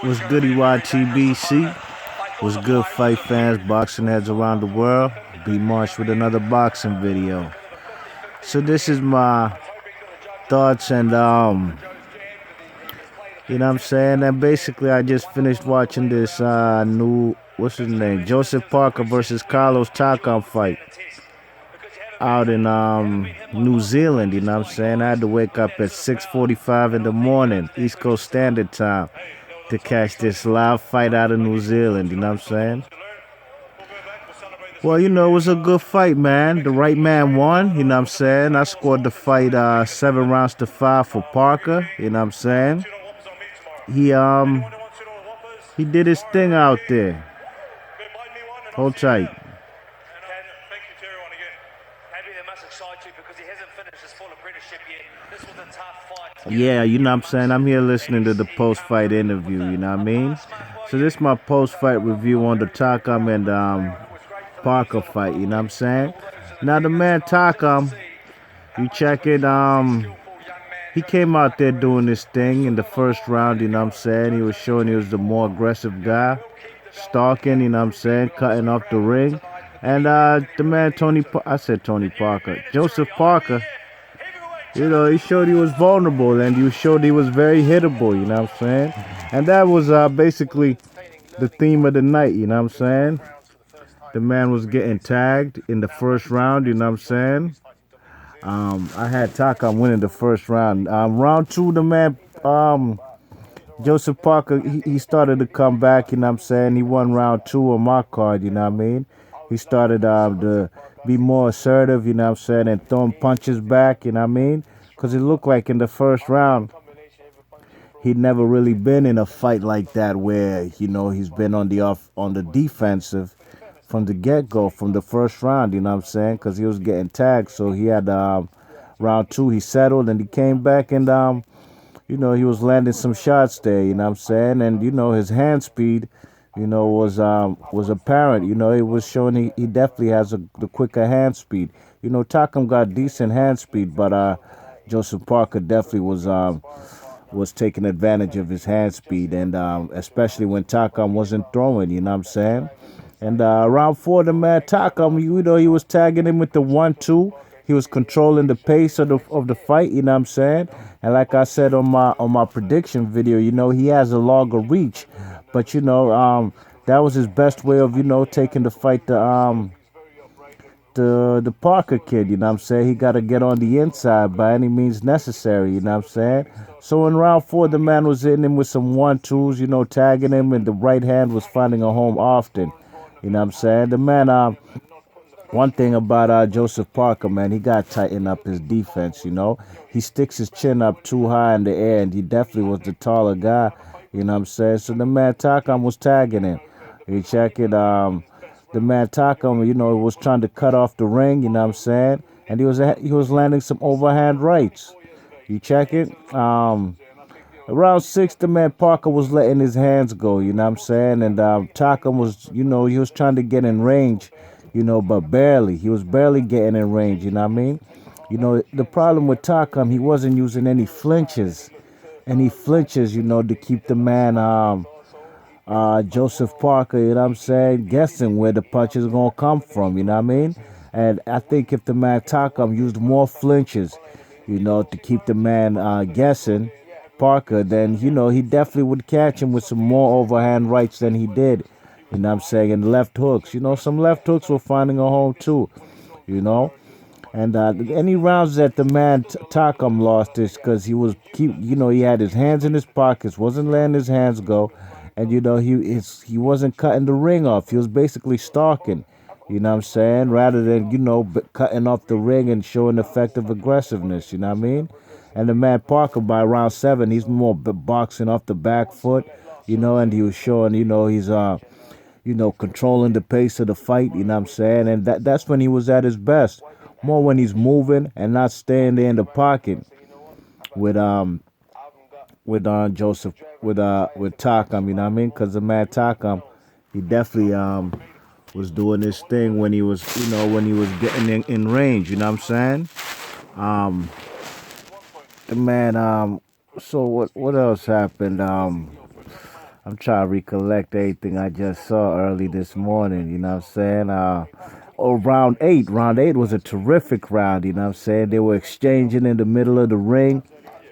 What's good, EYTBC? What's good, fight fans, boxing heads around the world? B Marsh with another boxing video. So this is my thoughts and you know what I'm saying? And basically I just finished watching this new, what's his name? Joseph Parker versus Carlos Takam fight out in New Zealand, you know what I'm saying? I had to wake up at 6:45 in the morning, East Coast Standard Time, to catch this live fight out of New Zealand, you know what I'm saying? Well, it was a good fight, man. The right man won, you know what I'm saying? I scored the fight 7 rounds to 5 for Parker, you know what I'm saying? He did his thing out there. Hold tight. Yeah, you know what I'm saying? I'm here listening to the post-fight interview, you know what I mean? So this is my post-fight review on the Takam and Parker fight, you know what I'm saying? Now the man Takam, you check it, he came out there doing this thing in the first round, you know what I'm saying? He was showing he was the more aggressive guy, stalking, you know what I'm saying, cutting off the ring. And the man Tony Parker, Joseph Parker, he showed he was vulnerable and he showed he was very hittable, you know what I'm saying? And that was basically the theme of the night, you know what I'm saying? The man was getting tagged in the first round, you know what I'm saying? I had Takam winning the first round. Round 2, the man, Joseph Parker, he started to come back, you know what I'm saying? He won round 2 on my card, you know what I mean? He started to be more assertive, you know what I'm saying, and throwing punches back, you know what I mean? Because it looked like in the first round, he'd never really been in a fight like that where, he's been on the defensive from the get-go, from the first round, you know what I'm saying? Because he was getting tagged, so he had round 2, he settled, and he came back and, he was landing some shots there, you know what I'm saying? And, his hand speed, was apparent. It was showing he definitely has the quicker hand speed. Takam got decent hand speed, but Joseph Parker definitely was taking advantage of his hand speed, and especially when Takam wasn't throwing, you know what I'm saying? And round 4, the man Takam, he was tagging him with the 1-2. He was controlling the pace of the fight, you know what I'm saying? And like I said on my prediction video, he has a longer reach. But that was his best way of taking the fight to the Parker kid, you know what I'm saying? He got to get on the inside by any means necessary, you know what I'm saying? So in round 4, the man was hitting him with some 1-2s, tagging him, and the right hand was finding a home often, you know what I'm saying? The man, one thing about Joseph Parker, man, he got to tighten up his defense, He sticks his chin up too high in the air, and he definitely was the taller guy, you know what I'm saying? So the man Takam was tagging him. You check it, the man Takam, was trying to cut off the ring, you know what I'm saying? And he was landing some overhand rights. You check it. Around 6, the man Parker was letting his hands go, you know what I'm saying? And Takam was, he was trying to get in range, but barely. He was barely getting in range, you know what I mean? The problem with Takam, he wasn't using any flinches. To keep the man Joseph Parker, you know what I'm saying, guessing where the punch is going to come from, you know what I mean? And I think if the man Takam used more flinches, to keep the man guessing, Parker, then, he definitely would catch him with some more overhand rights than he did, you know what I'm saying, and left hooks. Some left hooks were finding a home too, And any rounds that the man Takam lost is because he had his hands in his pockets, wasn't letting his hands go, and he wasn't cutting the ring off. He was basically stalking, you know what I'm saying, rather than cutting off the ring and showing effective aggressiveness, you know what I mean? And the man Parker, by round 7, he's more boxing off the back foot, and he was showing, he's controlling the pace of the fight, you know what I'm saying? And that's when he was at his best. More when he's moving and not staying there in the pocket with Joseph with Takam, you know what I mean? Because the man Takam, he definitely was doing this thing when he was getting in range, you know what I'm saying? The man, so what else happened? I'm trying to recollect everything I just saw early this morning, you know what I'm saying? Oh, round eight. Round eight was a terrific round, you know what I'm saying? They were exchanging in the middle of the ring.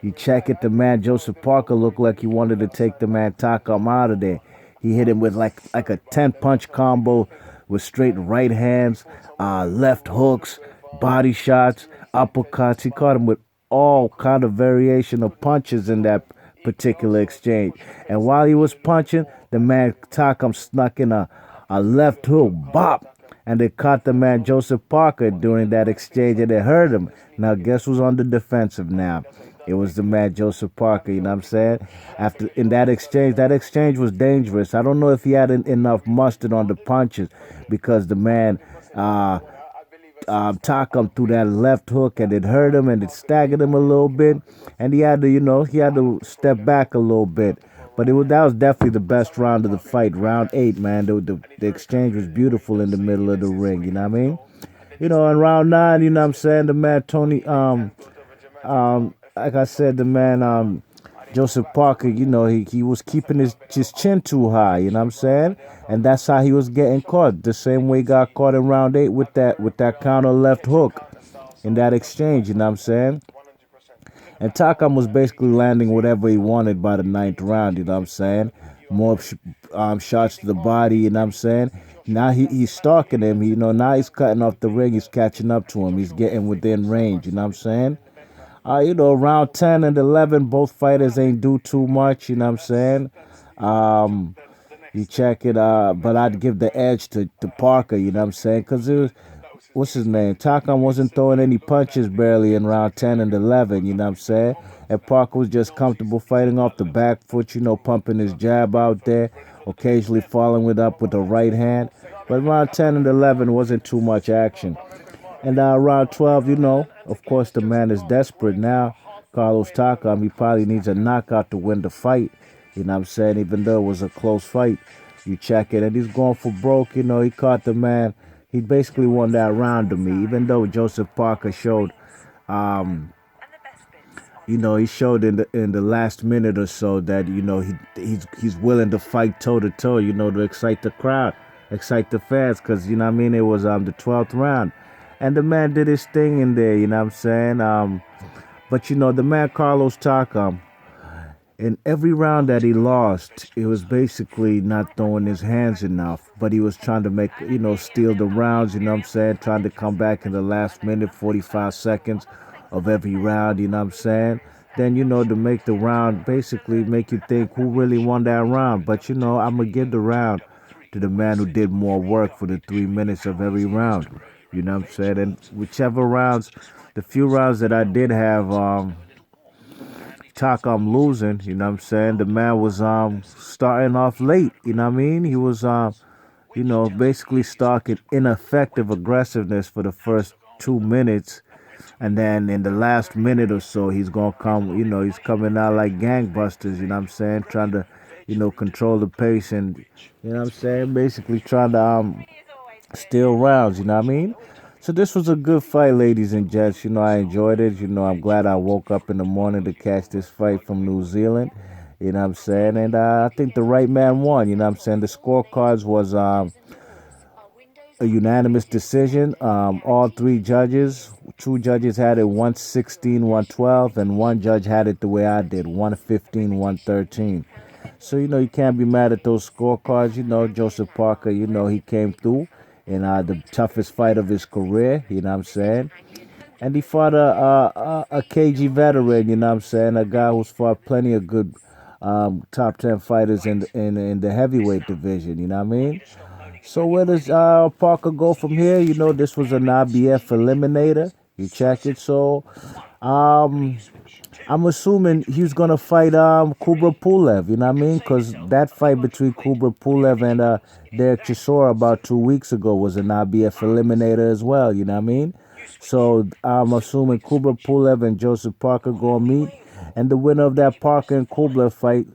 You check it, the man Joseph Parker looked like he wanted to take the man Takam out of there. He hit him with like a 10 punch combo with straight right hands, left hooks, body shots, uppercuts. He caught him with all kind of variation of punches in that particular exchange. And while he was punching, the man Takam snuck in a left hook, bop, and they caught the man Joseph Parker during that exchange and they hurt him. Now guess who's on the defensive now? It was the man Joseph Parker, you know what I'm saying? After in that exchange was dangerous. I don't know if he had enough mustard on the punches because the man Takam threw that left hook and it hurt him and it staggered him a little bit, and he had to step back a little bit. But that was definitely the best round of the fight, round eight, man. The exchange was beautiful in the middle of the ring, you know what I mean? In round nine, you know what I'm saying, the man Tony, like I said, the man Joseph Parker, he was keeping his chin too high, you know what I'm saying? And that's how he was getting caught. The same way he got caught in round eight with that counter left hook in that exchange, you know what I'm saying? And Takam was basically landing whatever he wanted by the ninth round, you know what I'm saying? More shots to the body, you know what I'm saying? Now he's stalking him, now he's cutting off the ring, he's catching up to him, he's getting within range, you know what I'm saying? Round 10 and 11, both fighters ain't do too much, you know what I'm saying? Um, you check it, but I'd give the edge to Parker, you know what I'm saying? Because what's his name? Takam wasn't throwing any punches barely in round 10 and 11, you know what I'm saying? And Parker was just comfortable fighting off the back foot, pumping his jab out there, occasionally following it up with the right hand. But round 10 and 11 wasn't too much action. And round 12, of course, the man is desperate now. Carlos Takam, he probably needs a knockout to win the fight. You know what I'm saying? Even though it was a close fight, you check it. And he's going for broke. He caught the man. He basically won that round to me. Even though Joseph Parker showed, he showed in the last minute or so that he's willing to fight toe to toe. To excite the crowd, excite the fans, because you know what I mean. It was the 12th round, and the man did his thing in there. You know what I'm saying? But the man Carlos Takam, in every round that he lost, it was basically not throwing his hands enough. But he was trying to make, steal the rounds, you know what I'm saying? Trying to come back in the last minute, 45 seconds of every round, you know what I'm saying? Then, to make the round, basically make you think who really won that round. But, I'm going to give the round to the man who did more work for the 3 minutes of every round. You know what I'm saying? And whichever rounds, the few rounds that I did have, Takam losing, you know what I'm saying? The man was starting off late, you know what I mean? He was basically stalking ineffective aggressiveness for the first 2 minutes. And then in the last minute or so he's gonna come, he's coming out like gangbusters, you know what I'm saying? Trying to, control the pace and you know what I'm saying, basically trying to steal rounds, you know what I mean? So this was a good fight, ladies and gents. I enjoyed it. I'm glad I woke up in the morning to catch this fight from New Zealand. You know what I'm saying? And I think the right man won. You know what I'm saying? The scorecards was a unanimous decision. All three judges, two judges had it 116, 112, and one judge had it the way I did, 115, 113. So, you can't be mad at those scorecards. Joseph Parker, he came through in the toughest fight of his career, you know what I'm saying? And he fought a KG veteran, you know what I'm saying? A guy who's fought plenty of good top 10 fighters in the heavyweight division, you know what I mean? So where does Parker go from here? This was an IBF Eliminator. You check it. So I'm assuming he's gonna fight Kubra Pulev. You know what I mean? Because that fight between Kubra Pulev and Derek Chisora about 2 weeks ago was an IBF Eliminator as well. You know what I mean? So I'm assuming Kubra Pulev and Joseph Parker gonna meet, and the winner of that Parker and Kubra fight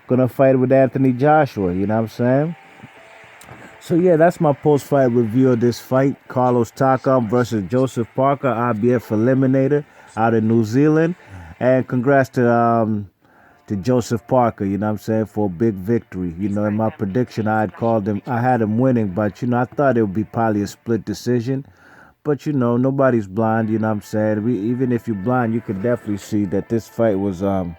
gonna fight with Anthony Joshua. You know what I'm saying? So yeah, that's my post-fight review of this fight. Carlos Takam versus Joseph Parker, IBF Eliminator out of New Zealand. And congrats to to Joseph Parker, you know what I'm saying, for a big victory. You know, in my prediction, I had him winning, but, you know, I thought it would be probably a split decision. But, you know, nobody's blind, you know what I'm saying. Even if you're blind, you could definitely see that this fight was a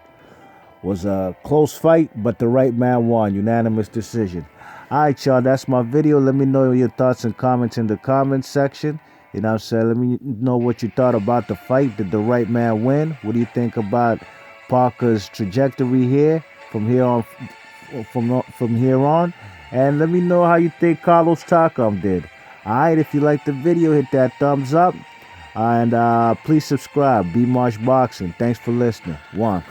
close fight, but the right man won, unanimous decision. All right, y'all, that's my video. Let me know your thoughts and comments in the comments section. You know what I'm saying? Let me know what you thought about the fight. Did the right man win? What do you think about Parker's trajectory here from here on? And let me know how you think Carlos Takam did. All right, if you liked the video, hit that thumbs up. And please subscribe. B Marsh Boxing. Thanks for listening. One.